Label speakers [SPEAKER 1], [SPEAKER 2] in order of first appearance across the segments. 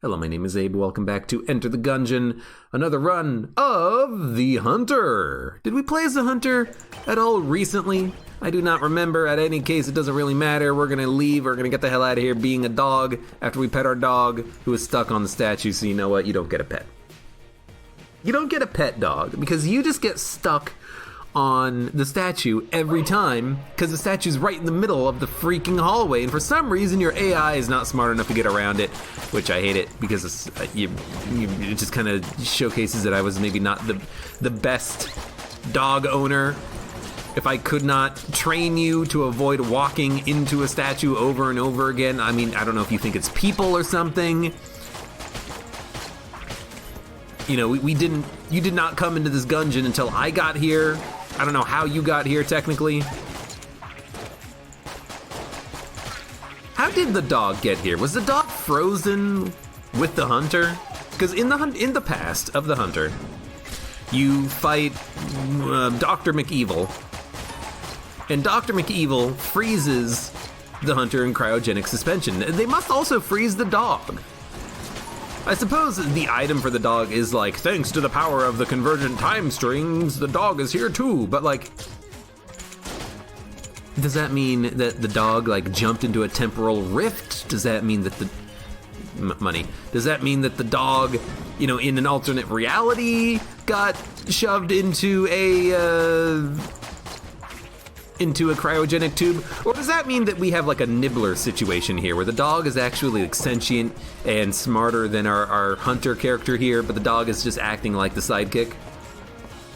[SPEAKER 1] Hello, my name is Abe. Welcome back to Enter the Gungeon, another run of the Hunter. Did we play as the Hunter at all recently? I do not remember. At any case, it doesn't really matter. We're gonna leave. We're gonna get the hell out of here being a dog after we pet our dog who is stuck on the statue. So you know what? You don't get a pet. You don't get a pet dog because you just get stuck on the statue every time because the statue's right in the middle of the freaking hallway, and for some reason your AI is not smart enough to get around it, which I hate it because it just kind of showcases that I was maybe not the best dog owner. If I could not train you to avoid walking into a statue over and over again, I mean, I don't know if you think it's people or something. You know, you did not come into this Gungeon until I got here. I don't know how you got here, technically. How did the dog get here? Was the dog frozen with the Hunter? Because in the past of the Hunter, you fight Dr. McEvil, and Dr. McEvil freezes the Hunter in cryogenic suspension. They must also freeze the dog. I suppose the item for the dog is like, thanks to the power of the convergent time strings, the dog is here too, but like, does that mean that the dog like jumped into a temporal rift? Does that mean that does that mean that the dog, you know, in an alternate reality got shoved into a cryogenic tube? Or does that mean that we have like a Nibbler situation here where the dog is actually like sentient and smarter than our Hunter character here, but the dog is just acting like the sidekick?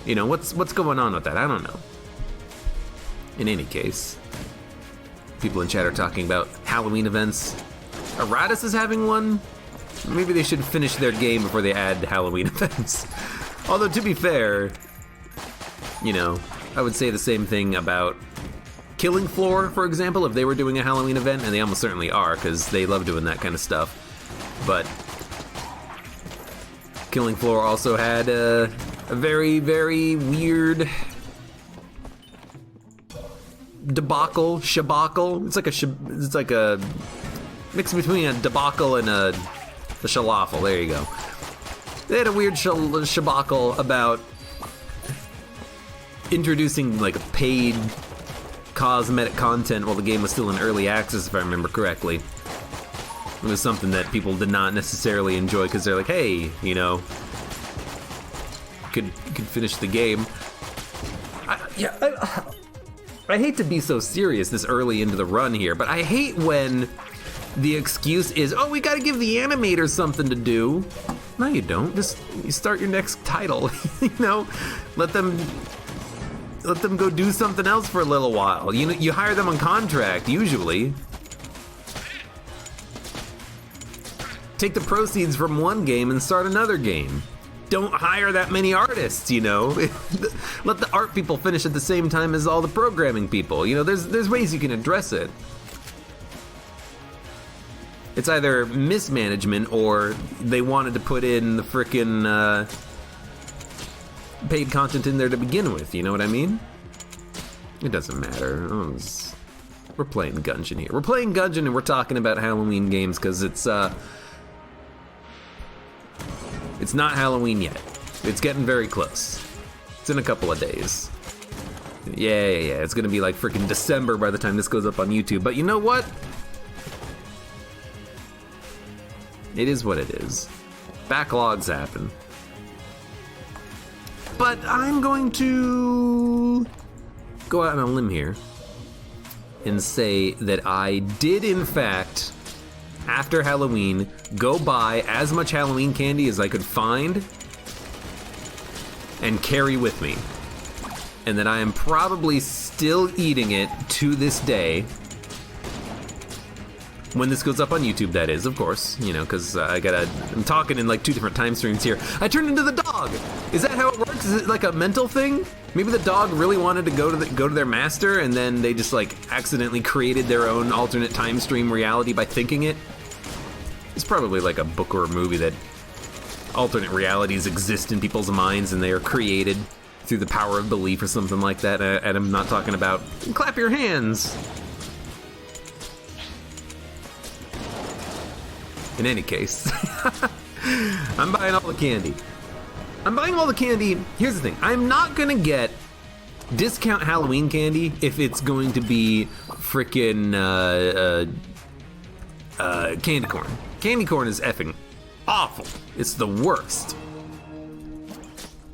[SPEAKER 1] You know, what's going on with that? I don't know. In any case, people in chat are talking about Halloween events. Aratus is having one? Maybe they should finish their game before they add Halloween events. Although, to be fair, you know, I would say the same thing about Killing Floor, for example, if they were doing a Halloween event, and they almost certainly are, because they love doing that kind of stuff. But Killing Floor also had a very, very weird shabacle. It's like a mix between a debacle and a falafel. There you go. They had a weird shabacle about introducing like paid cosmetic content while the game was still in early access, if I remember correctly. It was something that people did not necessarily enjoy because they're like, hey, you know, could finish the game. I hate to be so serious this early into the run here, but I hate when the excuse is, oh, we gotta give the animators something to do. No, you don't. Just you start your next title. You know, let them go do something else for a little while. You know, you hire them on contract usually. Take the proceeds from one game and start another game. Don't hire that many artists, you know. Let the art people finish at the same time as all the programming people. You know, there's ways you can address it. It's either mismanagement or they wanted to put in the frickin' paid content in there to begin with, you know what I mean? It doesn't matter. We're playing Gungeon here. We're playing Gungeon and we're talking about Halloween games because it's not Halloween yet. It's getting very close. It's in a couple of days. Yeah. It's gonna be like freaking December by the time this goes up on YouTube. But you know what? It is what it is. Backlogs happen. But I'm going to go out on a limb here and say that I did, in fact, after Halloween, go buy as much Halloween candy as I could find and carry with me. And that I am probably still eating it to this day. When this goes up on YouTube, that is, of course, you know, because I'm talking in like 2 different time streams here. I turned into the dog. Is that how it works? Is it like a mental thing? Maybe the dog really wanted to go to their master, and then they just like accidentally created their own alternate time stream reality by thinking it. It's probably like a book or a movie that alternate realities exist in people's minds, and they are created through the power of belief or something like that. And I'm not talking about clap your hands. In any case, I'm buying all the candy. I'm buying all the candy. Here's the thing. I'm not gonna get discount Halloween candy if it's going to be frickin' candy corn. Candy corn is effing awful. It's the worst.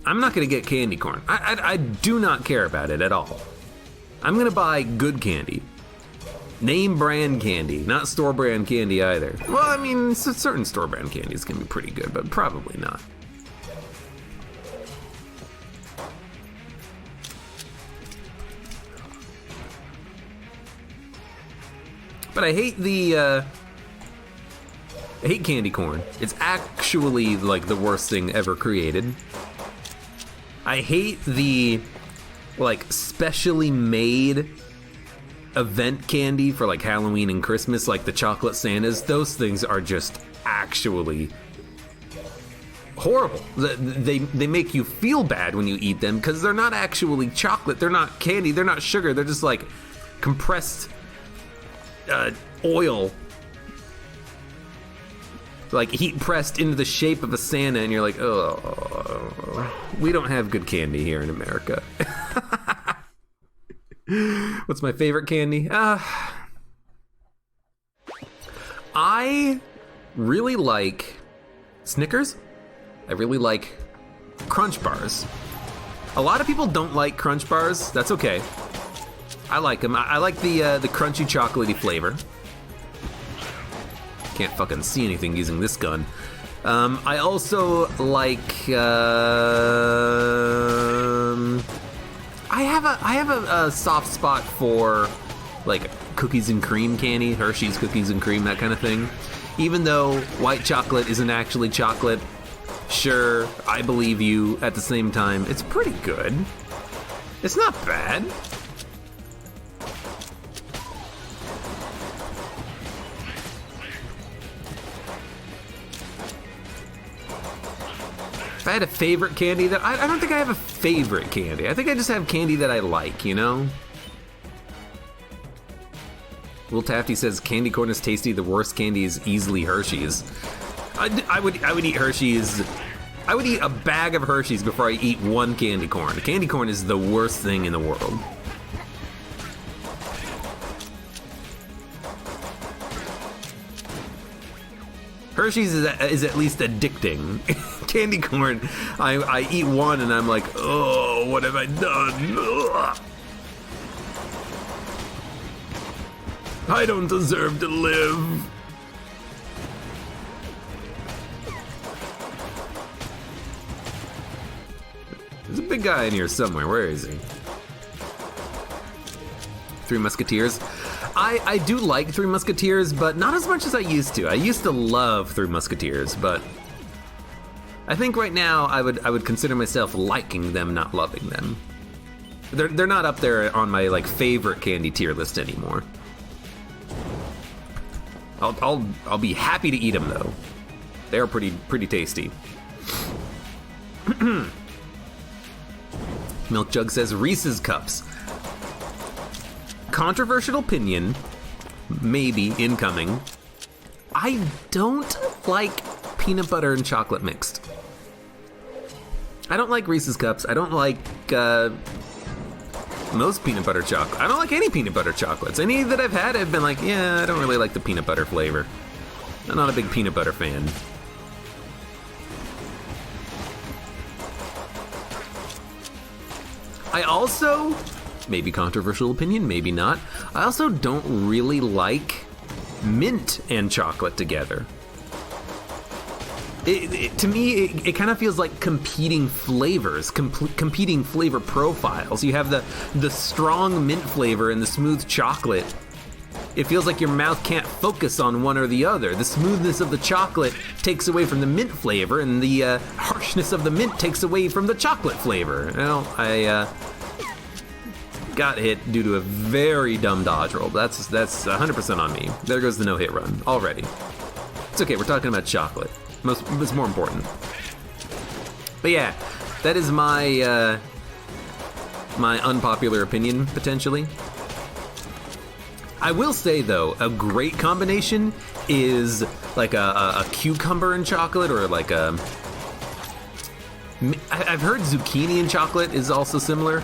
[SPEAKER 1] I'm not gonna get candy corn. I do not care about it at all. I'm gonna buy good candy. Name brand candy, not store brand candy either. Well, I mean, certain store brand candies can be pretty good, but probably not. But I hate I hate candy corn. It's actually like the worst thing ever created. I hate the like specially made event candy for like Halloween and Christmas, like the chocolate Santas. Those things are just actually horrible. They make you feel bad when you eat them because they're not actually chocolate, they're not candy, they're not sugar, they're just like compressed oil, like heat pressed into the shape of a Santa, and you're like, oh, we don't have good candy here in America. What's my favorite candy? I really like Snickers. I really like Crunch Bars. A lot of people don't like Crunch Bars. That's okay. I like them. I like the crunchy chocolatey flavor. Can't fucking see anything using this gun. I also like I have a soft spot for like cookies and cream candy, Hershey's cookies and cream, that kind of thing. Even though white chocolate isn't actually chocolate, sure, I believe you. At the same time, it's pretty good. It's not bad. If I had a favorite candy, that I don't think I have a favorite candy. I think I just have candy that I like, you know? Will Tafty says candy corn is tasty. The worst candy is easily Hershey's. I would eat Hershey's. I would eat a bag of Hershey's before I eat one candy corn. Candy corn is the worst thing in the world. Hershey's is at least addicting. Candy corn, I eat one and I'm like, oh, what have I done? Ugh. I don't deserve to live. There's a big guy in here somewhere. Where is he? Three Musketeers. I do like Three Musketeers, but not as much as I used to. I used to love Three Musketeers, but I think right now I would consider myself liking them, not loving them. They're not up there on my like favorite candy tier list anymore. I'll be happy to eat them though. They are pretty tasty. Milk Jug says Reese's Cups. Controversial opinion, maybe incoming. I don't like peanut butter and chocolate mixed. I don't like Reese's Cups. I don't like most peanut butter chocolate. I don't like any peanut butter chocolates. Any that I've had, I've been like, yeah, I don't really like the peanut butter flavor. I'm not a big peanut butter fan. I also, maybe controversial opinion, maybe not, I also don't really like mint and chocolate together. To me, it kind of feels like competing flavors, competing flavor profiles. You have the strong mint flavor and the smooth chocolate. It feels like your mouth can't focus on one or the other. The smoothness of the chocolate takes away from the mint flavor, and the harshness of the mint takes away from the chocolate flavor. Well, I got hit due to a very dumb dodge roll. That's 100% on me. There goes the no-hit run already. It's okay, we're talking about chocolate. It's more important. But yeah, that is my my unpopular opinion, potentially. I will say, though, a great combination is like a cucumber in chocolate, or like a... I've heard zucchini in chocolate is also similar,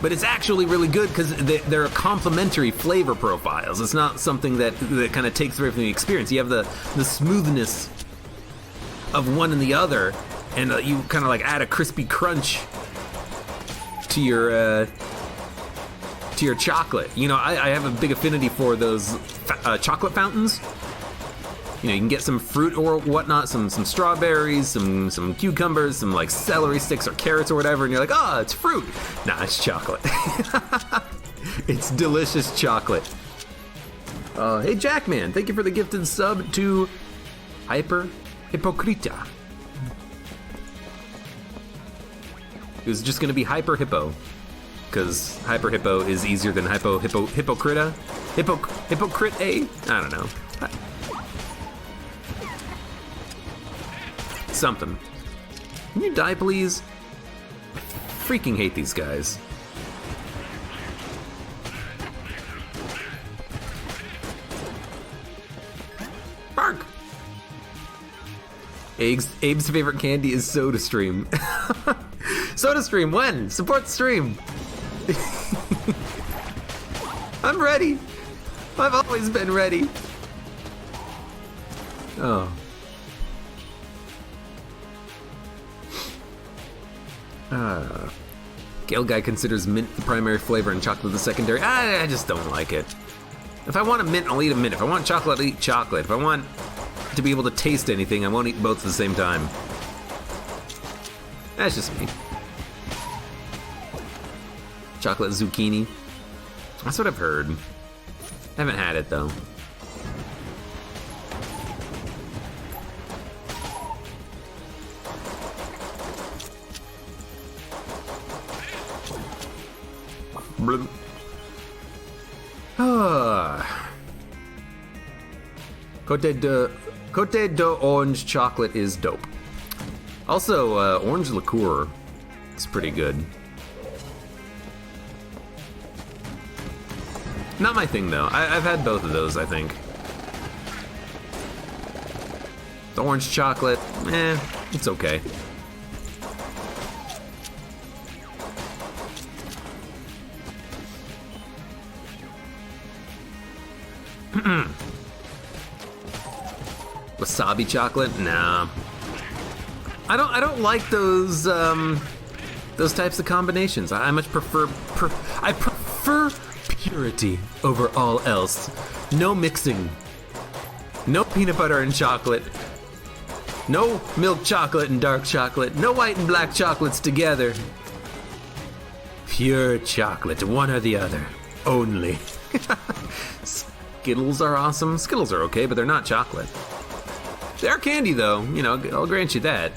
[SPEAKER 1] but it's actually really good because they're complementary flavor profiles. It's not something that kind of takes away from the experience. You have the smoothness of one and the other, and you kind of like add a crispy crunch to your chocolate. You know, I have a big affinity for those chocolate fountains. You know, you can get some fruit or whatnot, some strawberries, some cucumbers, some like celery sticks or carrots or whatever, and you're like, oh, it's fruit. Nah, it's chocolate. It's delicious chocolate. Hey, Jackman, thank you for the gifted sub to Hyper Hypocrita. It was just gonna be Hyper Hippo, because Hyper Hippo is easier than Hypocrita? Hypocrite A? I don't know. Something. Can you die, please? I freaking hate these guys. Bark! Abe's favorite candy is SodaStream. SodaStream, when? Support the stream. I'm ready. I've always been ready. Oh. Gale Guy considers mint the primary flavor and chocolate the secondary. I just don't like it. If I want a mint, I'll eat a mint. If I want chocolate, I'll eat chocolate. If I want to be able to taste anything, I won't eat both at the same time. That's just me. Chocolate zucchini. That's what I've heard. I haven't had it though. Côte d'Orange chocolate is dope. Also, orange liqueur is pretty good. Not my thing though. I've had both of those, I think. The orange chocolate, it's okay. Wasabi chocolate? Nah. I don't like those types of combinations. I much prefer I prefer purity over all else. No mixing. No peanut butter and chocolate. No milk chocolate and dark chocolate. No white and black chocolates together. Pure chocolate, one or the other. Only. Skittles are awesome. Skittles are okay, but they're not chocolate. They are candy though, you know, I'll grant you that.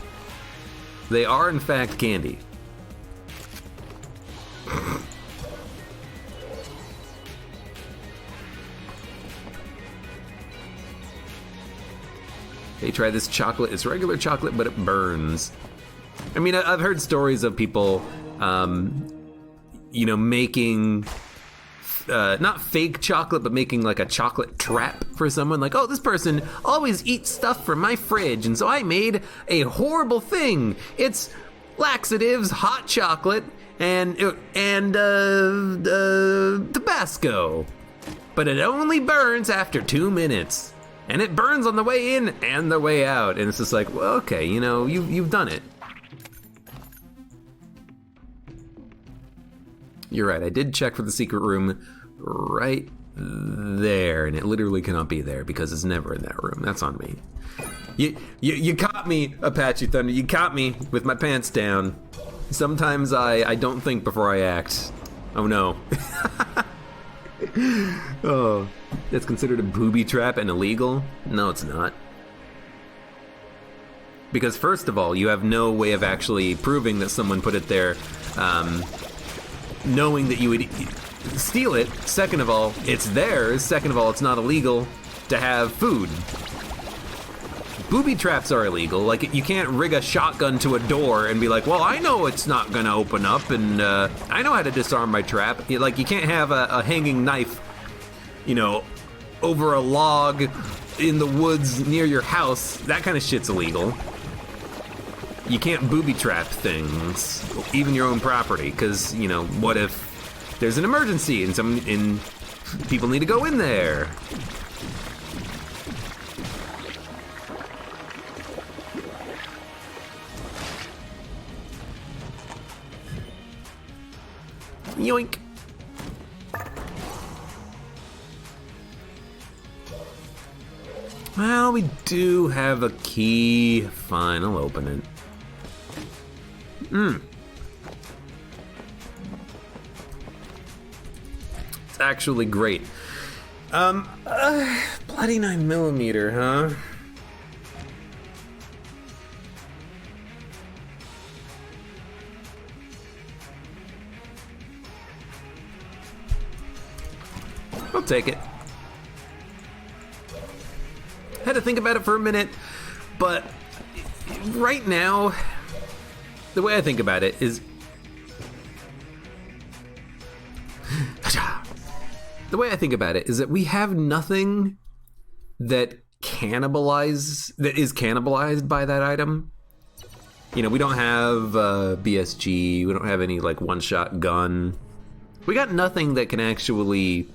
[SPEAKER 1] They are in fact candy. Hey, try this chocolate. It's regular chocolate, but it burns. I mean, I've heard stories of people, you know, making not fake chocolate, but making like a chocolate trap for someone. Like, oh, this person always eats stuff from my fridge, and so I made a horrible thing. It's laxatives, hot chocolate, and Tabasco. But it only burns after 2 minutes. And it burns on the way in and the way out. And it's just like, well, okay, you know, you've done it. You're right, I did check for the secret room right there, and it literally cannot be there because it's never in that room. That's on me. You caught me, Apache Thunder. You caught me with my pants down. Sometimes I don't think before I act. Oh no. Oh, that's considered a booby trap and illegal? No, it's not. Because first of all, you have no way of actually proving that someone put it there, knowing that you would steal it. Second of all, it's theirs. Second of all, it's not illegal to have food. Booby traps are illegal. Like, you can't rig a shotgun to a door and be like, well, I know it's not gonna open up, and I know how to disarm my trap. Like, you can't have a hanging knife, you know, over a log in the woods near your house, that kind of shit's illegal. You can't booby trap things, even your own property, because, you know, what if there's an emergency and people need to go in there? Yoink. Well, we do have a key. Fine, I'll open it. It's actually great. Bloody 9mm, huh? I'll take it. Had to think about it for a minute, but right now, the way I think about it is... The way I think about it is that we have nothing that is cannibalized by that item. You know, we don't have BSG, we don't have any like one-shot gun. We got nothing that can actually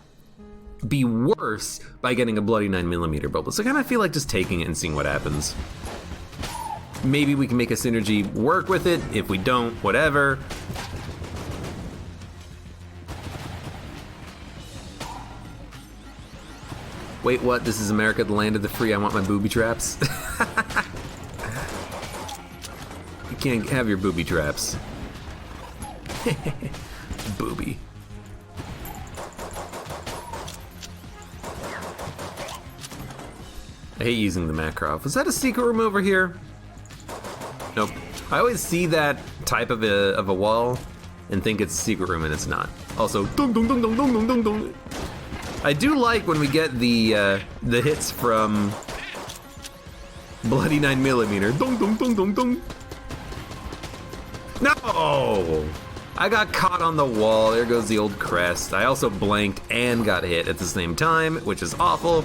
[SPEAKER 1] be worse by getting a bloody 9mm bullet. So I kind of feel like just taking it and seeing what happens. Maybe we can make a synergy work with it. If we don't, whatever. Wait, what? This is America, the land of the free. I want my booby traps. You can't have your booby traps. Booby. I hate using the MacLeod. Was that a secret room over here? Nope. I always see that type of a wall and think it's a secret room, and it's not. Also, dong dong dong dong dong dong dong dong. I do like when we get the hits from bloody 9mm. Dong dong dong dong dong. No! I got caught on the wall. There goes the old crest. I also blanked and got hit at the same time, which is awful.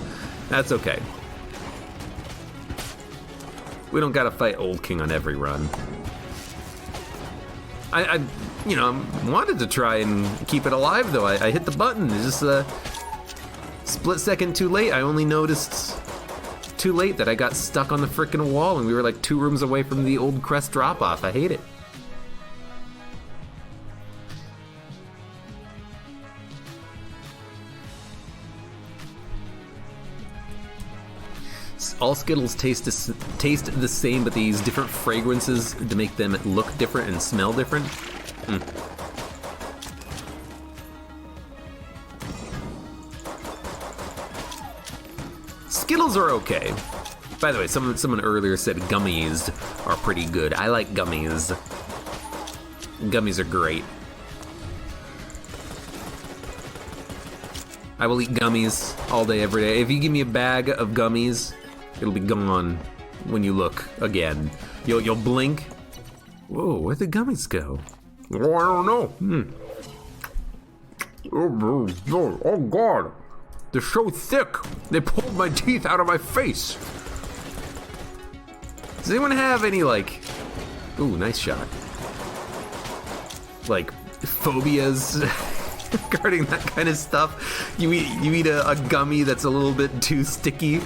[SPEAKER 1] That's okay. We don't gotta fight Old King on every run. I you know, wanted to try and keep it alive though. I hit the button. It's just a split second too late. I only noticed too late that I got stuck on the frickin' wall and we were like 2 rooms away from the old crest drop off. I hate it. All Skittles taste the same, but they use different fragrances to make them look different and smell different. Skittles are okay. By the way, someone earlier said gummies are pretty good. I like gummies. Gummies are great. I will eat gummies all day, every day. If you give me a bag of gummies, it'll be gone when you look again. You'll blink. Whoa, where'd the gummies go? Oh, I don't know. Oh God, they're so thick. They pulled my teeth out of my face. Does anyone have any like, ooh, nice shot. Like phobias regarding that kind of stuff? You eat a gummy that's a little bit too sticky.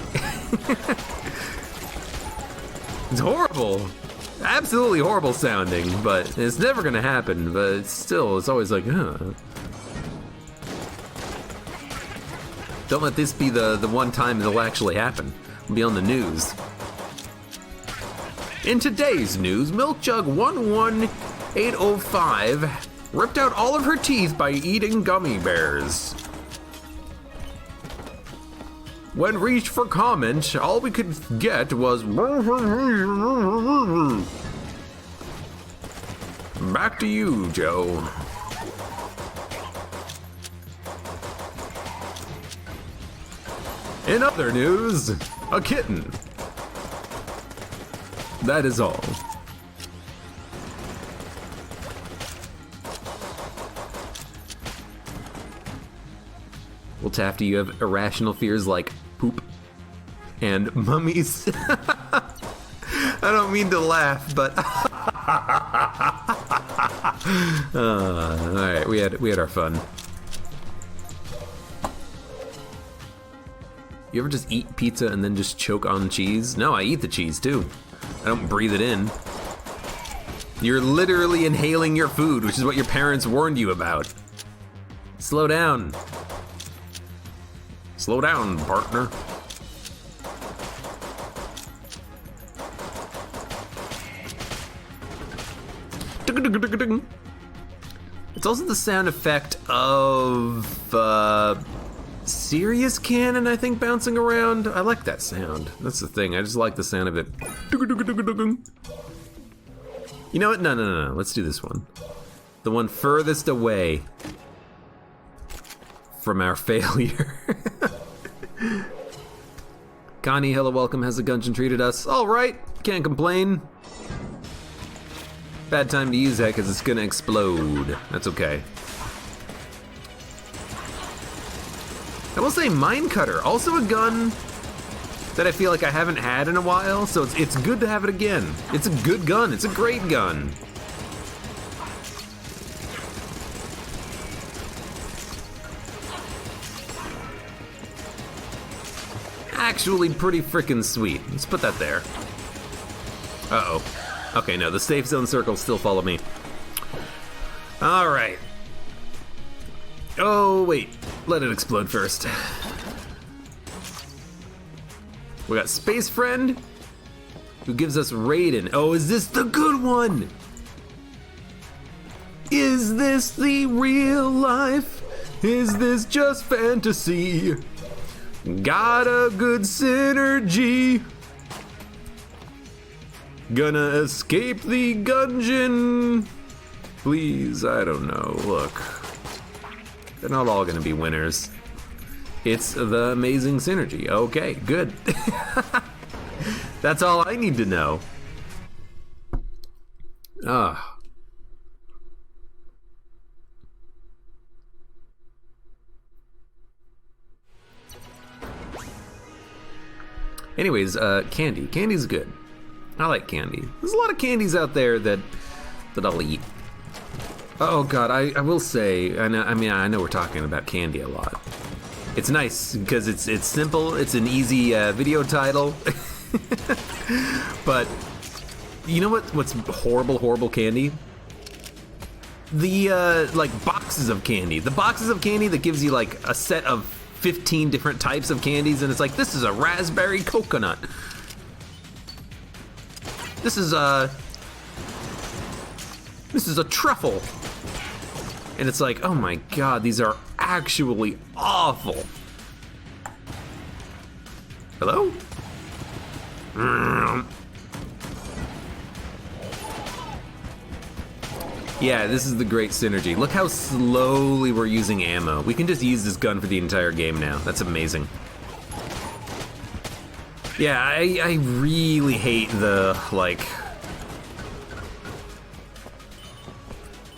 [SPEAKER 1] It's horrible. Absolutely horrible sounding, but it's never gonna happen, but still, it's always like, Don't let this be the one time it'll actually happen. It'll be on the news. In today's news, Milk Jug 11805 ripped out all of her teeth by eating gummy bears. When reached for comment, all we could get was back to you, Joe. In other news, a kitten. That is all. Well, Tafty, you have irrational fears like poop. and mummies. I don't mean to laugh, but all right, we had our fun. You ever just eat pizza and then just choke on cheese? No, I eat the cheese too. I don't breathe it in. You're literally inhaling your food, which is what your parents warned you about. Slow down. Slow down, partner. It's also the sound effect of serious cannon, I think, bouncing around. I like that sound. That's the thing. I just like the sound of it. You know what? No. Let's do this one. The one furthest away from our failure. Connie, hello, welcome. How's the Gungeon treated us? All right. Can't complain. Bad time to use that because it's gonna explode. That's okay. I will say Mine Cutter, also a gun that I feel like I haven't had in a while, so it's good to have it again. It's a good gun, it's a great gun. Actually pretty freaking sweet. Let's put that there. Uh-oh. Okay, no, the safe zone circles still follow me. All right. Oh, wait. Let it explode first. We got Space Friend, who gives us Raiden. Oh, is this the good one? Is this the real life? Is this just fantasy? Got a good synergy. Gonna escape the Gungeon. Please, I don't know. Look, they're not all gonna be winners. It's the amazing synergy. Okay, good. That's all I need to know. Ah. Anyways, candy. Candy's good. I like candy. There's a lot of candies out there that I'll eat. Oh God, I will say, I know we're talking about candy a lot. It's nice because it's simple. It's an easy video title. But you know what's horrible candy? The like boxes of candy. The boxes of candy that gives you like a set of 15 different types of candies, and it's like, this is a raspberry coconut. This is a truffle. And it's like, oh my God, these are actually awful. Hello? Yeah, this is the great synergy. Look how slowly we're using ammo. We can just use this gun for the entire game now. That's amazing. Yeah, I really hate the, like,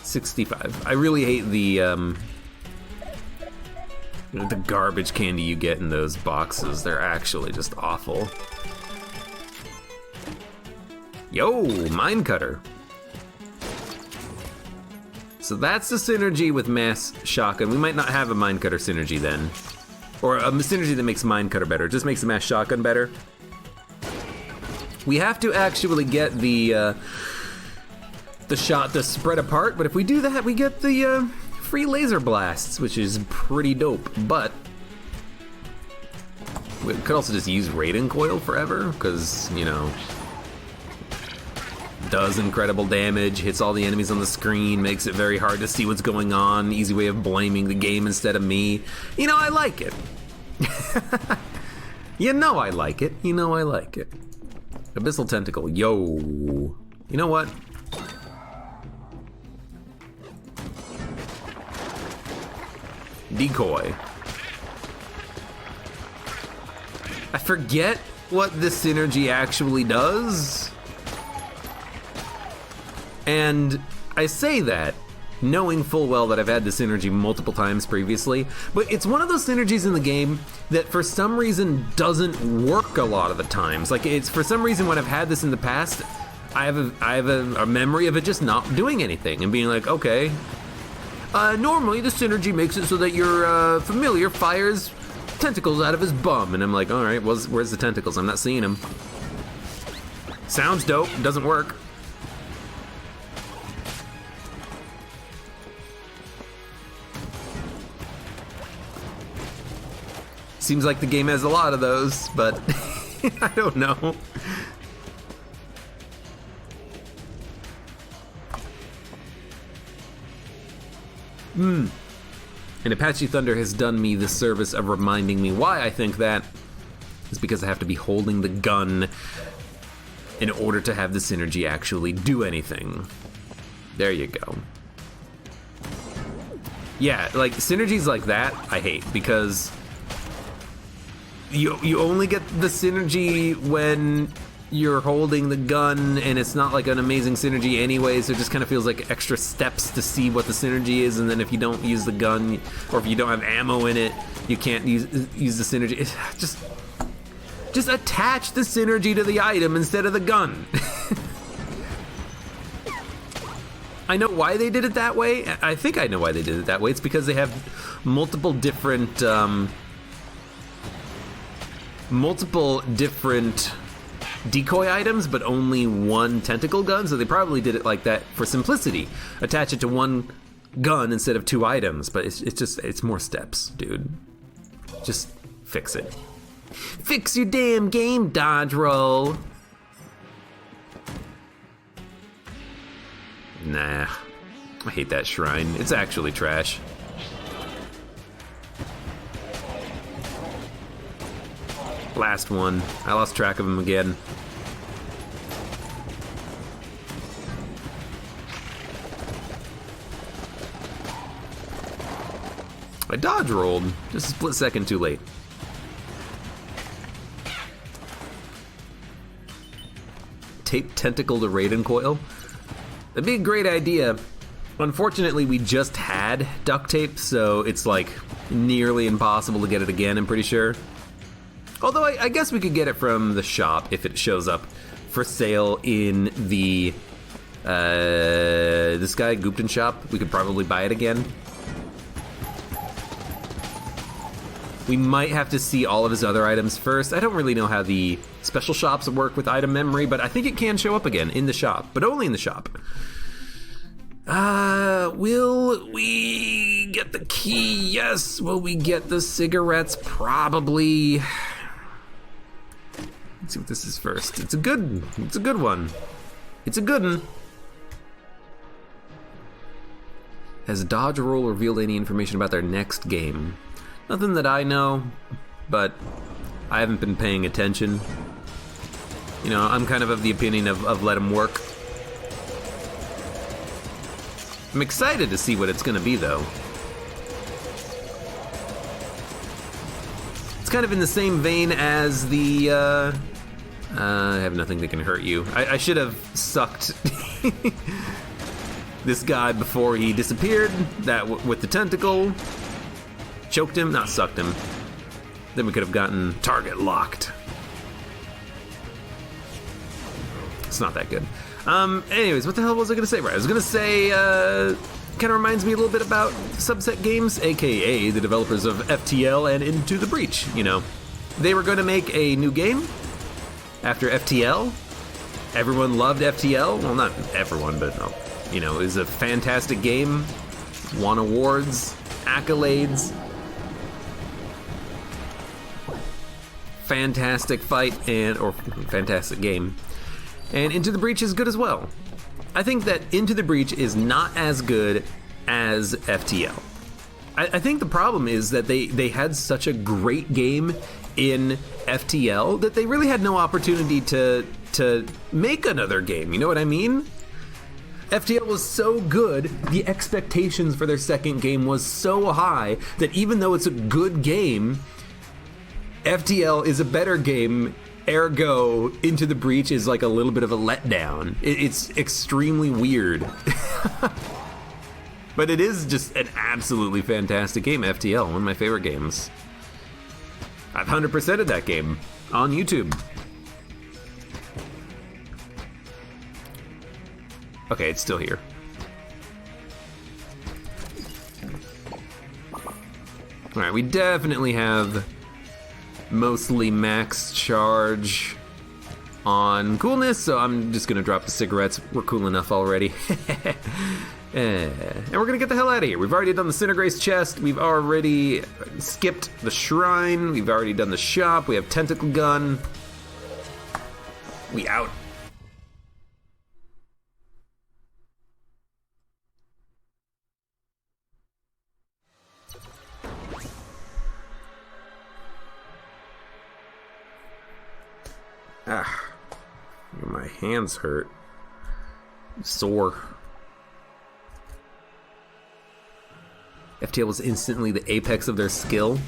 [SPEAKER 1] 65. I really hate the garbage candy you get in those boxes. They're actually just awful. Yo, Mine Cutter. So that's the synergy with Mass Shotgun. We might not have a Mine Cutter synergy then. Or a synergy that makes Mine Cutter better. It just makes the Mass Shotgun better. We have to actually get the shot to spread apart, but if we do that, we get the free laser blasts, which is pretty dope. But we could also just use Raiden Coil forever, because, you know, does incredible damage, hits all the enemies on the screen, makes it very hard to see what's going on, easy way of blaming the game instead of me. You know, I like it. You know I like it. You know I like it. Abyssal Tentacle, yo. You know what? Decoy. I forget what this synergy actually does. And I say that knowing full well that I've had this synergy multiple times previously, but it's one of those synergies in the game that for some reason doesn't work a lot of the times. Like, it's for some reason when I've had this in the past, I have a memory of it just not doing anything and being like, okay, normally the synergy makes it so that your familiar fires tentacles out of his bum, and I'm like, all right, where's the tentacles? I'm not seeing them. Sounds dope, doesn't work. Seems like the game has a lot of those, but I don't know. And Apache Thunder has done me the service of reminding me why I think that is because I have to be holding the gun in order to have the synergy actually do anything. There you go. Yeah, like synergies like that I hate because you only get the synergy when you're holding the gun, and it's not like an amazing synergy anyway, so it just kind of feels like extra steps to see what the synergy is, and then if you don't use the gun, or if you don't have ammo in it, you can't use the synergy. Just attach the synergy to the item instead of the gun. I know why they did it that way. I think I know why they did it that way. It's because they have multiple different decoy items, but only one tentacle gun, so they probably did it like that for simplicity. Attach it to one gun instead of two items, but it's more steps, dude. Just fix it. Fix your damn game, dodge roll. Nah, I hate that shrine. It's actually trash. Last one. I lost track of him again. I dodge rolled, just a split second too late. Tape tentacle to Raiden coil? That'd be a great idea. Unfortunately, we just had duct tape, so it's like nearly impossible to get it again, I'm pretty sure. Although I guess we could get it from the shop if it shows up for sale in the this guy Gupton shop. We could probably buy it again. We might have to see all of his other items first. I don't really know how the special shops work with item memory, but I think it can show up again in the shop, but only in the shop. Will we get the key? Yes. Will we get the cigarettes? Probably. Let's see what this is first. It's a good one. It's a good one. Has Dodge Roll revealed any information about their next game? Nothing that I know, but I haven't been paying attention. You know, I'm kind of the opinion of let them work. I'm excited to see what it's gonna be, though. It's kind of in the same vein as the, I have nothing that can hurt you. I should have sucked this guy before he disappeared, with the tentacle. Choked him, not sucked him. Then we could have gotten target locked. It's not that good. Anyways, what the hell was I gonna say? Right, I was gonna say, kind of reminds me a little bit about Subset Games, aka the developers of FTL and Into the Breach. You know, they were going to make a new game after FTL. Everyone loved FTL. Well, not everyone, but you know, it was a fantastic game. Won awards, accolades. Fantastic fight or fantastic game. And Into the Breach is good as well. I think that Into the Breach is not as good as FTL. I think the problem is that they had such a great game in FTL that they really had no opportunity to make another game, you know what I mean? FTL was so good, the expectations for their second game was so high that even though it's a good game, FTL is a better game. Ergo, Into the Breach is like a little bit of a letdown. It's extremely weird. But it is just an absolutely fantastic game, FTL, one of my favorite games. I've 100%ed that game on YouTube. Okay, it's still here. Alright, we definitely have mostly max charge on coolness, so I'm just gonna drop the cigarettes. We're cool enough already. And we're gonna get the hell out of here. We've already done the Cinegrace chest, we've already skipped the shrine, we've already done the shop, we have tentacle gun. We out. Ah, my hands hurt. I'm sore. FTL was instantly the apex of their skill.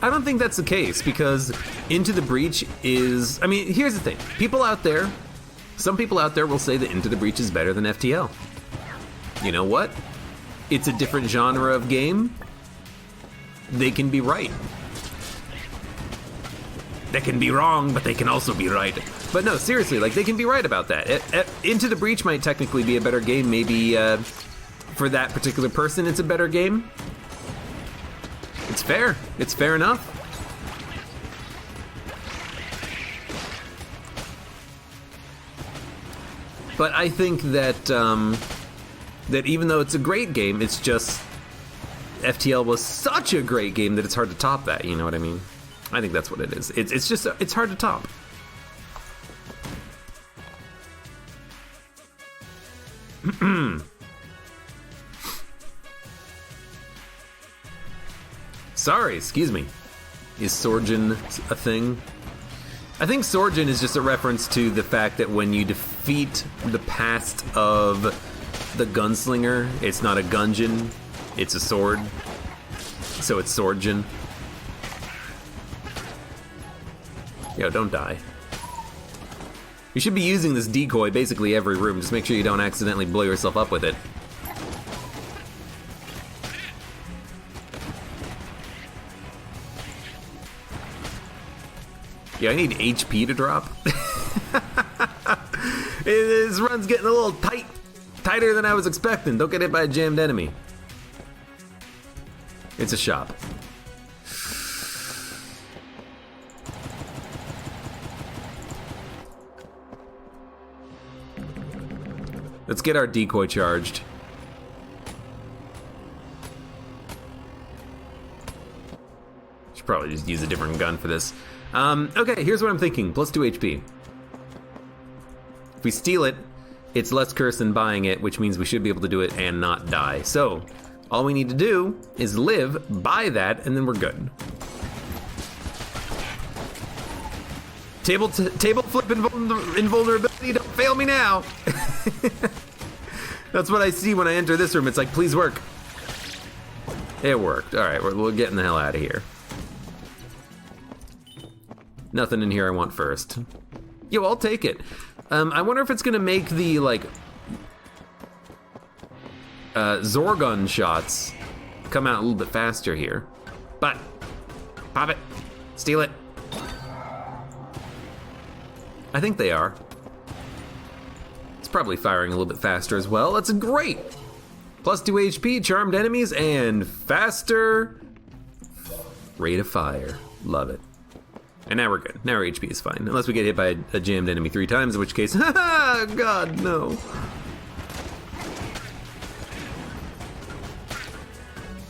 [SPEAKER 1] I don't think that's the case, because Into the Breach is... I mean, here's the thing. People out there, some people out there will say that Into the Breach is better than FTL. You know what? It's a different genre of game. They can be right. They can be wrong, but they can also be right. But no, seriously, like, they can be right about that. Into the Breach might technically be a better game. Maybe for that particular person, it's a better game. It's fair. It's fair enough. But I think that that even though it's a great game, it's just FTL was such a great game that it's hard to top that. You know what I mean? I think that's what it is. It's just, it's hard to top. Sorry, excuse me. Is Sorgen a thing? I think Sorgen is just a reference to the fact that when you defeat the past of the gunslinger, it's not a gungeon, it's a sword. So it's Sorgen. Yo, don't die. You should be using this decoy basically every room. Just make sure you don't accidentally blow yourself up with it. Yeah, I need HP to drop. This run's getting a little tight. Tighter than I was expecting. Don't get hit by a jammed enemy. It's a shop. Let's get our decoy charged. Should probably just use a different gun for this. Okay, here's what I'm thinking. Plus 2 HP. If we steal it, it's less curse than buying it, which means we should be able to do it and not die. So, all we need to do is live, buy that, and then we're good. Table flip invulnerability, don't fail me now. That's what I see when I enter this room. It's like, please work. It worked. All right, we're getting the hell out of here. Nothing in here I want first. Yo, I'll take it. I wonder if it's gonna make the, like, Zorgon shots come out a little bit faster here. But, pop it, steal it. I think they are. It's probably firing a little bit faster as well. That's great. Plus 2 HP, charmed enemies, and faster rate of fire. Love it. And now we're good. Now our HP is fine. Unless we get hit by a jammed enemy 3 times, in which case, haha, God, no.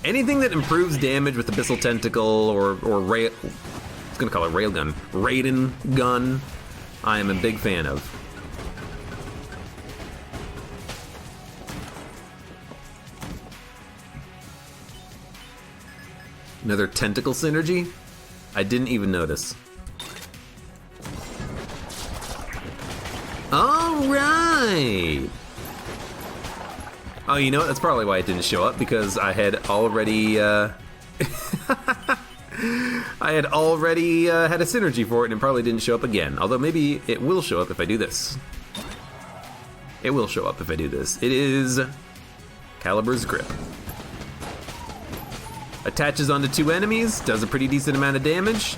[SPEAKER 1] Anything that improves damage with Abyssal Tentacle or I was gonna call it Railgun. Raiden gun, I am a big fan of. Another tentacle synergy? I didn't even notice. All right. Oh, you know what? That's probably why it didn't show up, because I had already had a synergy for it, and it probably didn't show up again. Although maybe it will show up if I do this. It will show up if I do this. It is Caliber's grip. Attaches onto 2 enemies, does a pretty decent amount of damage.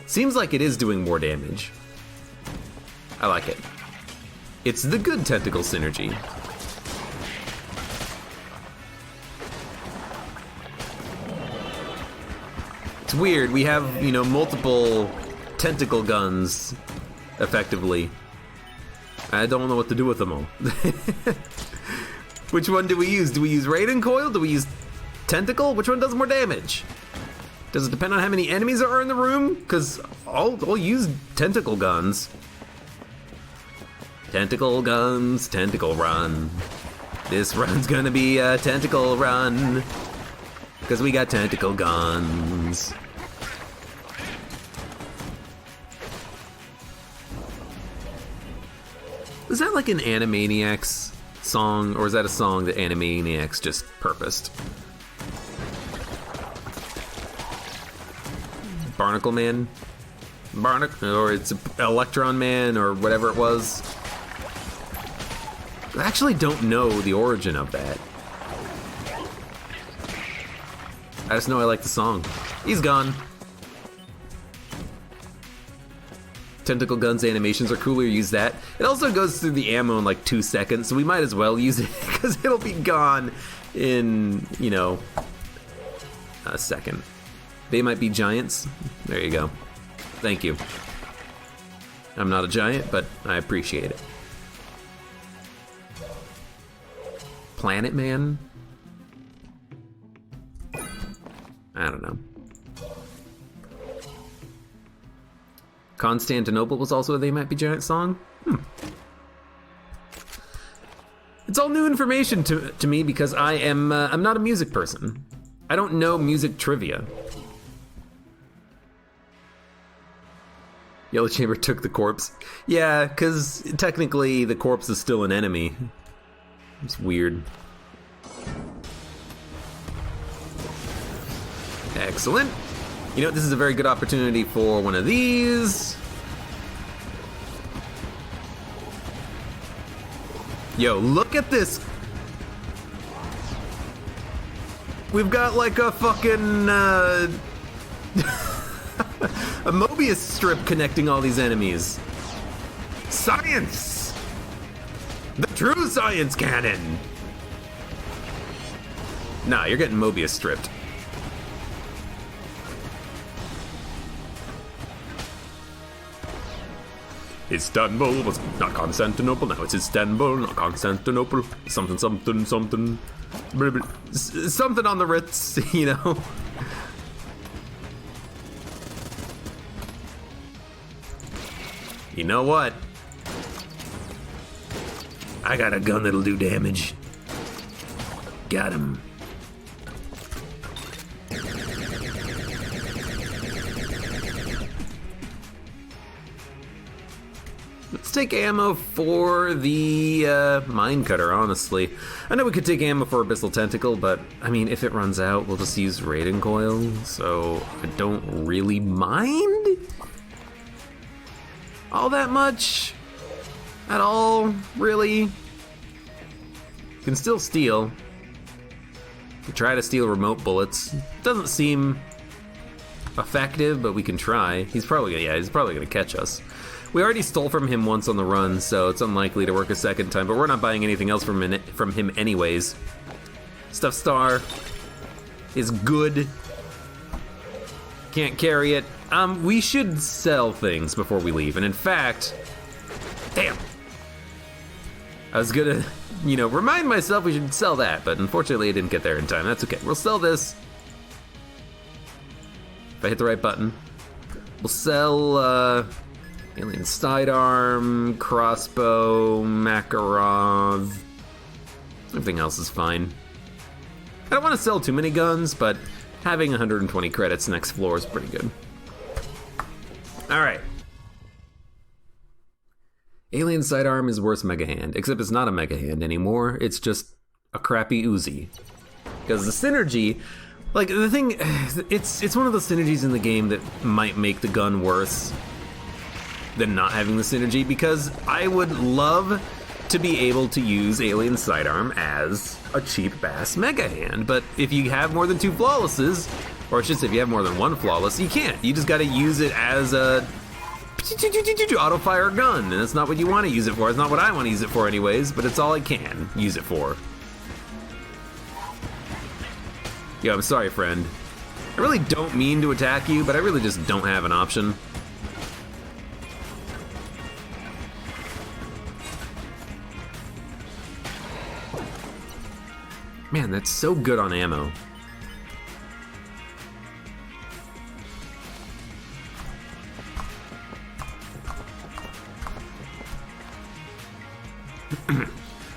[SPEAKER 1] Seems like it is doing more damage. I like it. It's the good tentacle synergy. It's weird, we have, you know, multiple tentacle guns, effectively. I don't know what to do with them all. Which one do we use? Do we use Raiden Coil? Do we use Tentacle? Which one does more damage? Does it depend on how many enemies are in the room? Because I'll use tentacle guns. Tentacle guns, tentacle run. This run's gonna be a tentacle run. Because we got tentacle guns. Is that like an Animaniacs song, or is that a song that Animaniacs just purposed? Barnacle Man? Or it's Electron Man, or whatever it was. I actually don't know the origin of that. I just know I like the song. He's gone. Tentacle guns animations are cooler, use that. It also goes through the ammo in like 2 seconds, so we might as well use it because it'll be gone in, you know, a second. They might be giants. There you go. Thank you. I'm not a giant, but I appreciate it. Planet Man? I don't know. Constantinople was also a They Might Be Giant song? It's all new information to me because I'm not a music person. I don't know music trivia. Yellow Chamber took the corpse. Yeah, because technically the corpse is still an enemy. It's weird. Excellent. You know, this is a very good opportunity for one of these. Yo, look at this. We've got like a fucking, a Mobius strip connecting all these enemies. Science! The true science cannon! Nah, you're getting Mobius stripped. Istanbul was not Constantinople, now it's Istanbul, not Constantinople. Something, something, something. Something on the Ritz, you know? You know what? I got a gun that'll do damage. Got him. Let's take ammo for the mine cutter, honestly. I know we could take ammo for Abyssal Tentacle, but I mean, if it runs out, we'll just use Raiden Coil, so I don't really mind all that much at all, really. Can still steal. Can try to steal remote bullets. Doesn't seem effective, but we can try. He's probably gonna catch us. We already stole from him once on the run, so it's unlikely to work a second time, but we're not buying anything else from him anyways. Stuff Star is good. Can't carry it. We should sell things before we leave, and in fact, damn. I was gonna, you know, remind myself we should sell that, but unfortunately I didn't get there in time. That's okay. We'll sell this. If I hit the right button. We'll sell, Alien Sidearm, Crossbow, Makarov. Everything else is fine. I don't want to sell too many guns, but having 120 credits next floor is pretty good. Alright. Alien Sidearm is worse Mega Hand, except it's not a Mega Hand anymore, it's just a crappy Uzi. Because the synergy, like the thing, it's one of those synergies in the game that might make the gun worse than not having the synergy, because I would love to be able to use Alien Sidearm as a cheap bass mega hand. But if you have more than 2 flawlesses, or I should say if you have more than 1 flawless, you can't. You just gotta use it as a auto-fire gun, and that's not what you want to use it for. It's not what I want to use it for anyways, but it's all I can use it for. Yo, I'm sorry, friend. I really don't mean to attack you, but I really just don't have an option. Man, that's so good on ammo.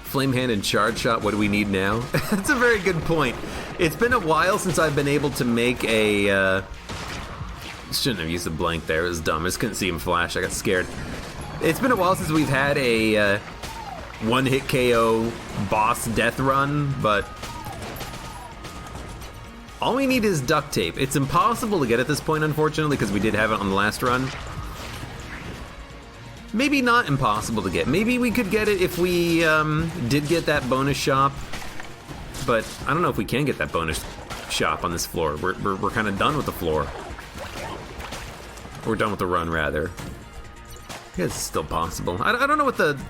[SPEAKER 1] Flame hand and charge shot, what do we need now? That's a very good point. It's been a while since I've been able to make a, shouldn't have used a blank there, it was dumb. I just couldn't see him flash, I got scared. It's been a while since we've had a one-hit KO boss death run, but all we need is duct tape. It's impossible to get at this point, unfortunately, because we did have it on the last run. Maybe not impossible to get. Maybe we could get it if we did get that bonus shop, but I don't know if we can get that bonus shop on this floor. We're kind of done with the floor. We're done with the run, rather. I guess it's still possible. I don't know what the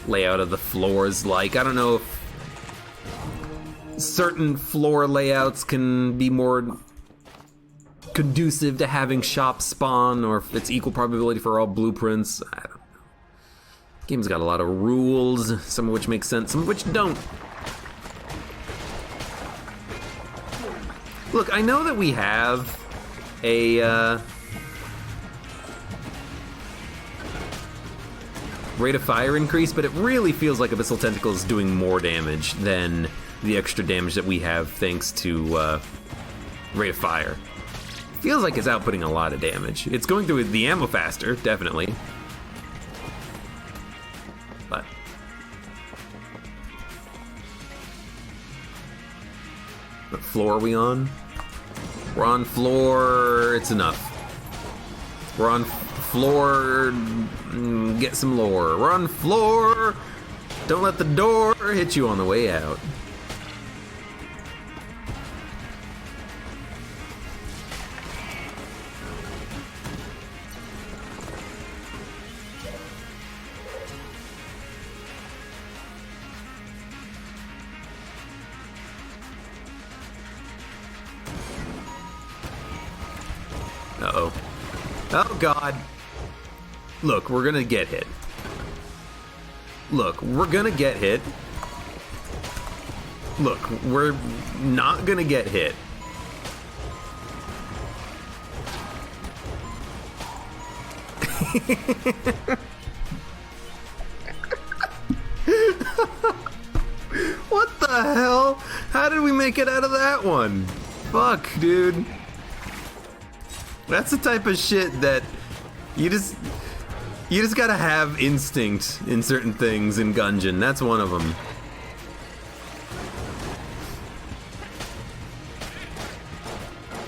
[SPEAKER 1] layout of the floor is like. I don't know if certain floor layouts can be more conducive to having shops spawn, or if it's equal probability for all blueprints. I don't know. Game's got a lot of rules, some of which make sense, some of which don't. Look, I know that we have a rate of fire increase, but it really feels like Abyssal Tentacle is doing more damage than the extra damage that we have thanks to rate of fire. Feels like it's outputting a lot of damage. It's going through the ammo faster, definitely. But what floor are we on? We're on floor, it's enough. We're on floor, get some lore. We're on floor, don't let the door hit you on the way out. Uh-oh. Oh, God. Look, we're gonna get hit. Look, we're gonna get hit. Look, we're not gonna get hit. What the hell? How did we make it out of that one? Fuck, dude. That's the type of shit that you just gotta have instinct in certain things in Gungeon. That's one of them.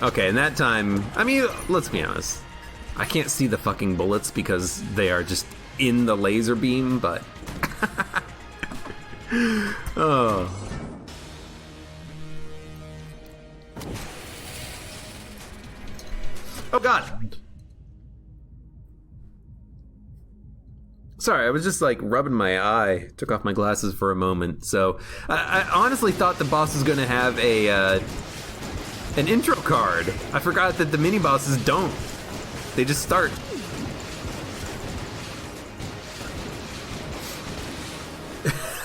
[SPEAKER 1] Okay, and that time, I mean, let's be honest. I can't see the fucking bullets because they are just in the laser beam, but... Oh. Oh, God. Sorry, I was just like rubbing my eye. Took off my glasses for a moment. So I honestly thought the boss was going to have an intro card. I forgot that the mini bosses don't. They just start.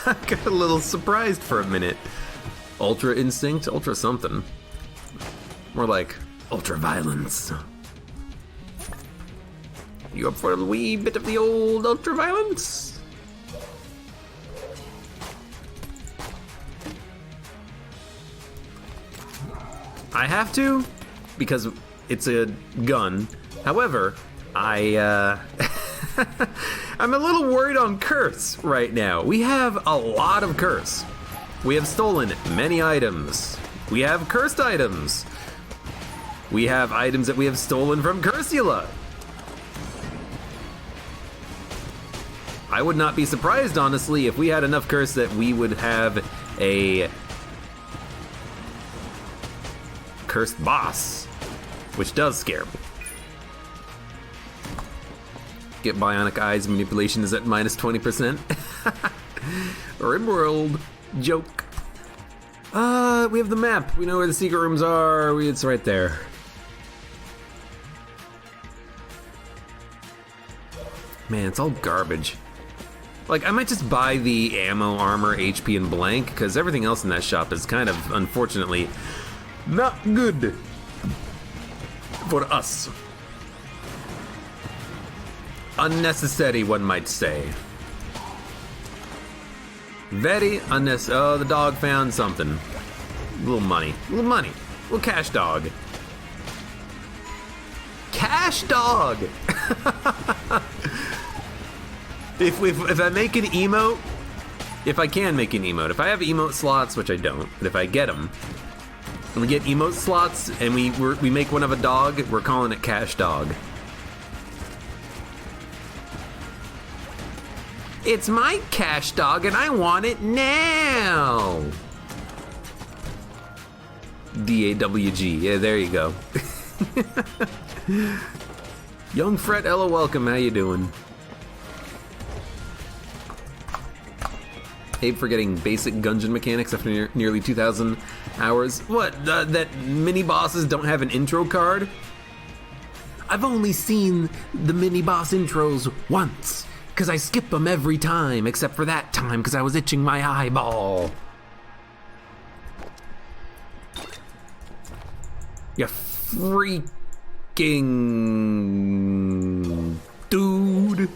[SPEAKER 1] I got a little surprised for a minute. Ultra instinct, ultra something. More like ultra violence. You up for a wee bit of the old ultra-violence? I have to, because it's a gun. However, I'm a little worried on curse right now. We have a lot of curse. We have stolen many items. We have cursed items. We have items that we have stolen from Cursula. I would not be surprised, honestly, if we had enough curse that we would have a cursed boss, which does scare me. Get bionic eyes, manipulation is at minus 20%. Rimworld joke. We have the map. We know where the secret rooms are. It's right there. Man, it's all garbage. Like, I might just buy the ammo, armor, HP, and blank, because everything else in that shop is kind of, unfortunately, not good for us. Unnecessary, one might say. Very unnecessary. Oh, the dog found something. A little money. A little money. A little cash dog. Cash dog! If I make an emote, if I can make an emote, if I have emote slots, which I don't, but if I get them, and we get emote slots and we make one of a dog, we're calling it Cash Dog. It's my cash dog and I want it now. DAWG, yeah, there you go. Young Fret, hello, welcome, how you doing? Abe for getting basic Gungeon mechanics after nearly 2,000 hours. What, that mini bosses don't have an intro card? I've only seen the mini boss intros once, because I skip them every time, except for that time, because I was itching my eyeball. You freaking dude.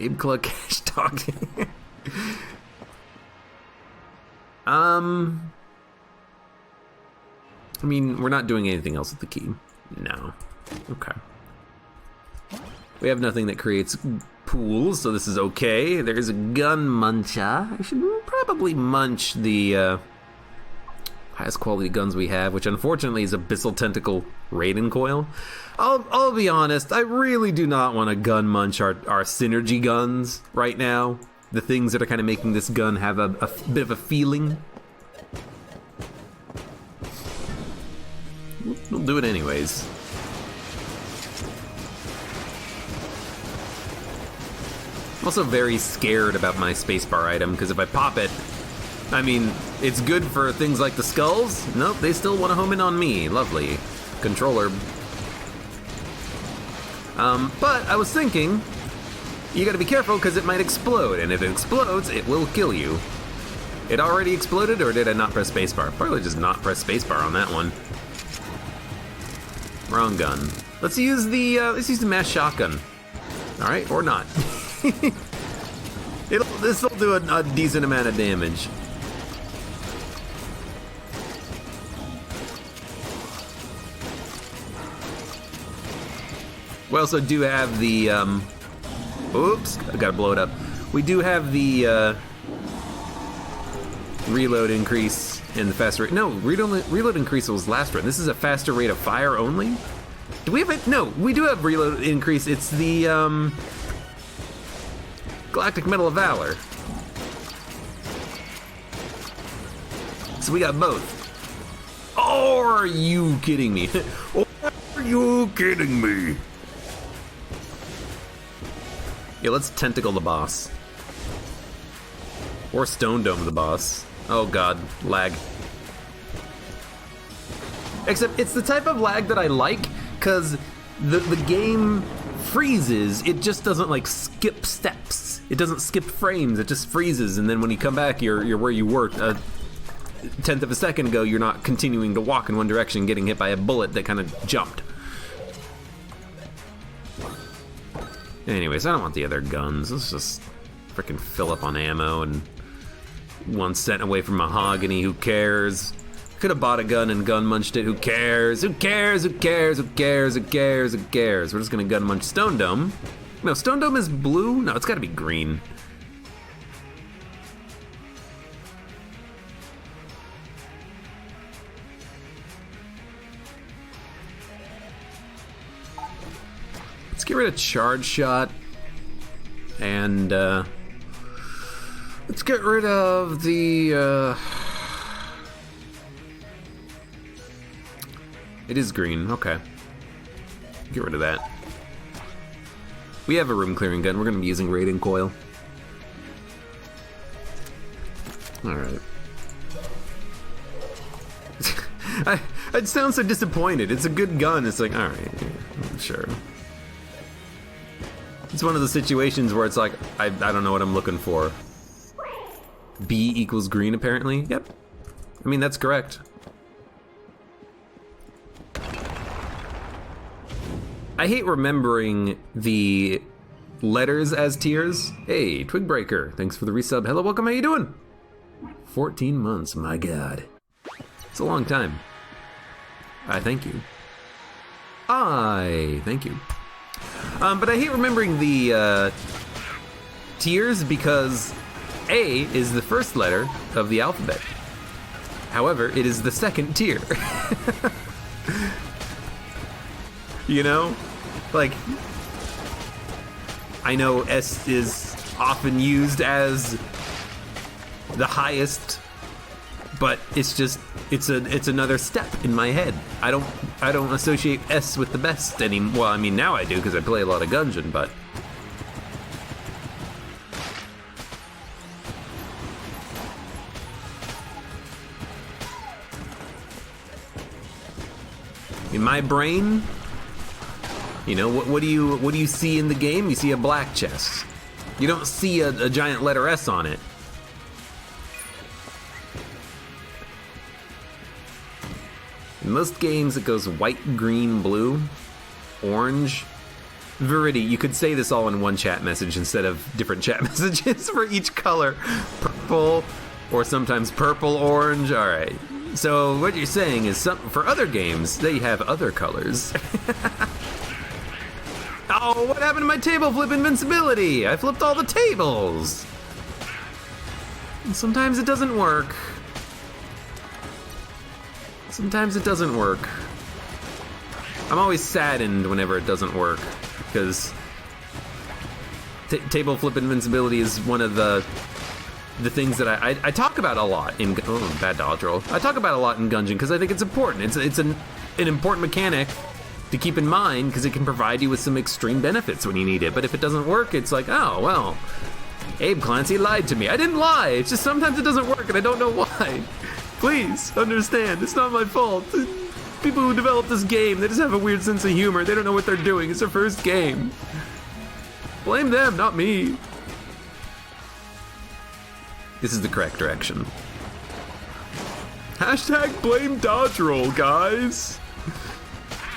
[SPEAKER 1] AbeClancy cash dog. I mean, we're not doing anything else with the key. No. Okay. We have nothing that creates pools, so this is okay. There's a gun muncher. I should probably munch the highest quality guns we have, which unfortunately is Abyssal Tentacle Raiden Coil. I'll be honest, I really do not want to gun munch our synergy guns right now. The things that are kind of making this gun have a bit of a feeling. We'll do it anyways. I'm also very scared about my spacebar item, because if I pop it, I mean, it's good for things like the skulls. Nope, they still want to home in on me. Lovely. Controller. But I was thinking, you gotta be careful because it might explode, and if it explodes, it will kill you. It already exploded, or did I not press spacebar? Probably just not press spacebar on that one. Wrong gun. Let's use the mass shotgun. All right, or not. This'll do a decent amount of damage. We also do have the, oops, I gotta blow it up. We do have the, reload increase in the faster rate. No, reload increase was last run. This is a faster rate of fire only? Do we have it? No, we do have reload increase. It's the, Galactic Medal of Valor. So we got both. Are you kidding me? Are you kidding me? Yeah, let's tentacle the boss. Or stone dome the boss. Oh god, lag. Except it's the type of lag that I like, because the game freezes. It just doesn't like skip steps. It doesn't skip frames, it just freezes, and then when you come back, you're where you were a tenth of a second ago. You're not continuing to walk in one direction, getting hit by a bullet that kind of jumped. Anyways, I don't want the other guns. Let's just freaking fill up on ammo and 1 cent away from mahogany. Who cares? Could have bought a gun and gun munched it. Who cares? Who cares? Who cares? Who cares? Who cares? Who cares? We're just gonna gun munch Stone Dome. No, Stone Dome is blue? No, it's gotta be green. Let's get rid of Charge Shot. And let's get rid of the... It is green, okay. Get rid of that. We have a room clearing gun. We're gonna be using radial coil. Alright. I'd sound so disappointed. It's a good gun. It's like, alright, sure. It's one of the situations where it's like, I don't know what I'm looking for. B equals green, apparently. Yep. I mean, that's correct. I hate remembering the letters as tiers. Hey, Twigbreaker, thanks for the resub. Hello, welcome, how you doing? 14 months, my god. It's a long time. I thank you. Thank you. But I hate remembering the tiers because A is the first letter of the alphabet. However, it is the second tier. You know? Like, I know S is often used as the highest, but it's just, it's another step in my head. I don't associate S with the best anymore. Well, I mean, now I do because I play a lot of Gungeon, but in my brain, you know, what do you see in the game? You see a black chest. You don't see a giant letter S on it. In most games, it goes white, green, blue, orange. Viridi, you could say this all in one chat message instead of different chat messages for each color. Purple, or sometimes purple, orange. All right. So what you're saying is, for other games, they have other colors. Oh, what happened to my table flip invincibility? I flipped all the tables. And sometimes it doesn't work. Sometimes it doesn't work. I'm always saddened whenever it doesn't work, because table flip invincibility is one of the things that I talk about a lot in... Oh, bad dodge roll. I talk about a lot in Gungeon because I think it's important. It's an important mechanic to keep in mind because it can provide you with some extreme benefits when you need it. But if it doesn't work, it's like, oh, well, AbeClancy lied to me. I didn't lie. It's just sometimes it doesn't work and I don't know why. Please, understand. It's not my fault. People who develop this game, they just have a weird sense of humor. They don't know what they're doing. It's their first game. Blame them, not me. This is the correct direction. Hashtag blame dodge roll, guys.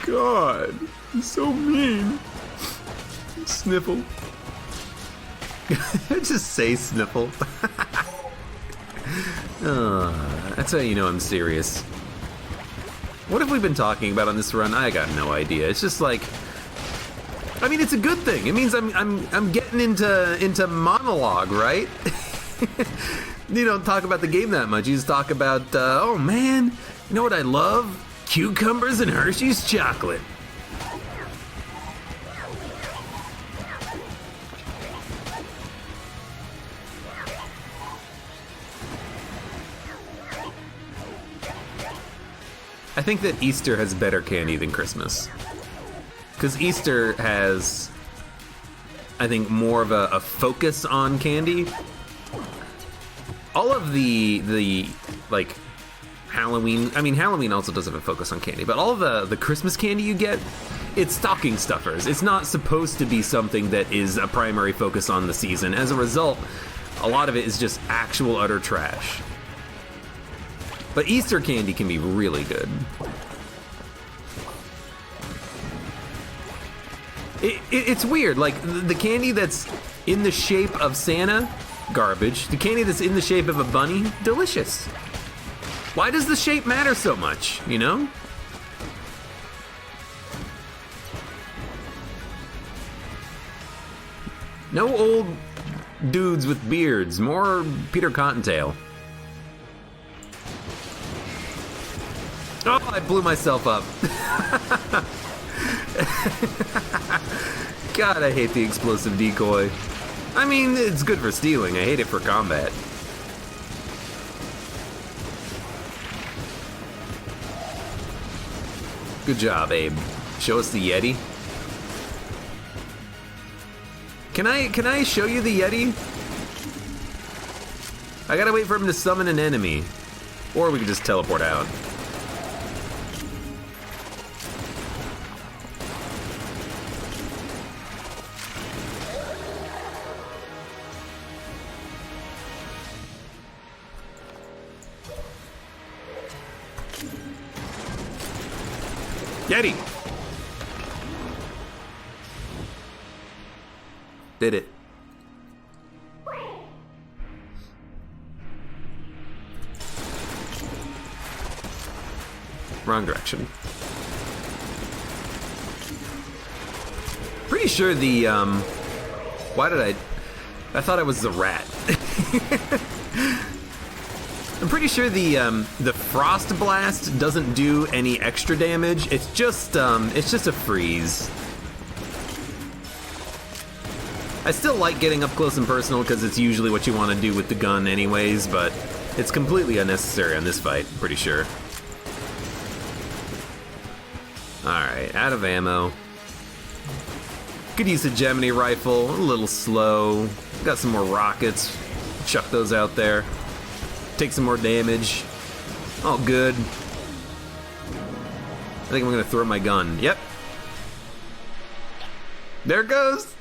[SPEAKER 1] God, he's so mean. Sniffle. Just say sniffle. That's how you know I'm serious. What have we been talking about on this run? I got no idea. It's just like, I mean, it's a good thing. It means I'm getting into monologue, right? You don't talk about the game that much. You just talk about, oh man, you know what I love? Cucumbers and Hershey's chocolate. I think that Easter has better candy than Christmas. Because Easter has, I think, more of a focus on candy. All of the like, Halloween, I mean, Halloween also does have a focus on candy, but all of the Christmas candy you get, it's stocking stuffers. It's not supposed to be something that is a primary focus on the season. As a result, a lot of it is just actual utter trash. But Easter candy can be really good. It's weird, like, the candy that's in the shape of Santa, garbage. The candy that's in the shape of a bunny, delicious. Why does the shape matter so much, you know? No old dudes with beards, more Peter Cottontail. Oh, I blew myself up. God, I hate the explosive decoy. I mean, it's good for stealing. I hate it for combat. Good job, Abe. Show us the Yeti. Can I show you the Yeti? I gotta wait for him to summon an enemy. Or we can just teleport out. Yeti! Did it. Wrong direction. Pretty sure the, why did I thought I was the rat. I'm pretty sure the Frost Blast doesn't do any extra damage. It's just a freeze. I still like getting up close and personal because it's usually what you want to do with the gun anyways, but it's completely unnecessary on this fight, I'm pretty sure. Alright, out of ammo. Could use a Gemini rifle, a little slow. Got some more rockets. Chuck those out there. Take some more damage. All good. I think I'm gonna throw my gun. Yep. There it goes.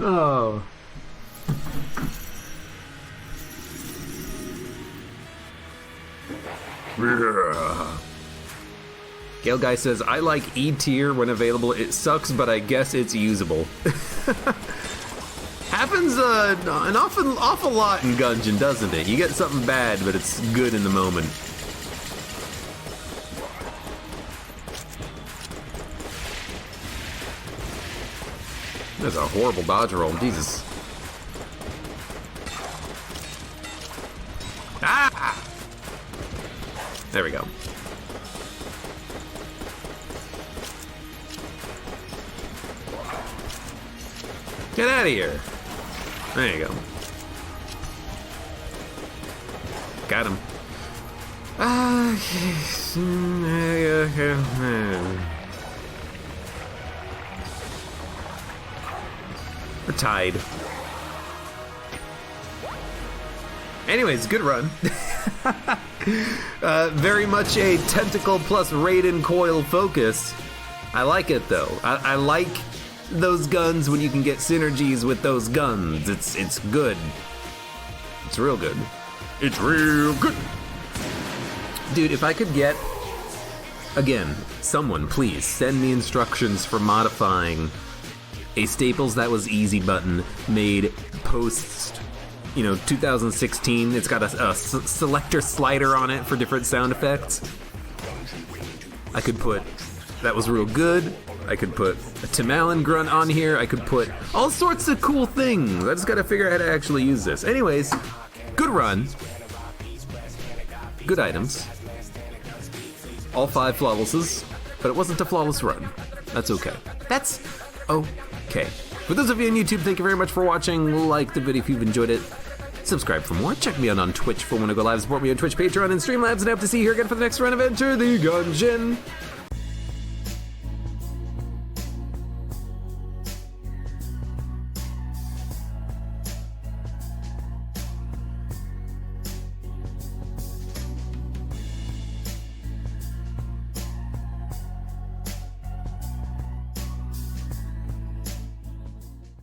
[SPEAKER 1] Oh. Gale Guy says, I like E tier when available. It sucks, but I guess it's usable. Happens an awful lot in Gungeon, doesn't it? You get something bad, but it's good in the moment. That's a horrible dodge roll, Jesus. Ah! There we go. Get out of here. There you go. Got him. We're tied. Anyways, good run. Very much a tentacle plus Raiden coil focus. I like it though. I like those guns when you can get synergies with those guns. It's good. It's real good. It's real good. Dude, if I could get, again, someone please send me instructions for modifying a Staples That Was Easy button made post, 2016. It's got a selector slider on it for different sound effects. I could put that was real good. I could put a Tim Allen grunt on here. I could put all sorts of cool things. I just gotta figure out how to actually use this. Anyways, good run. Good items. All 5 flawlesses, but it wasn't a flawless run. That's okay. That's okay. For those of you on YouTube, thank you very much for watching. Like the video if you've enjoyed it. Subscribe for more. Check me out on Twitch for when I go live. Support me on Twitch, Patreon, and Streamlabs. And I hope to see you here again for the next run of Enter the Gungeon.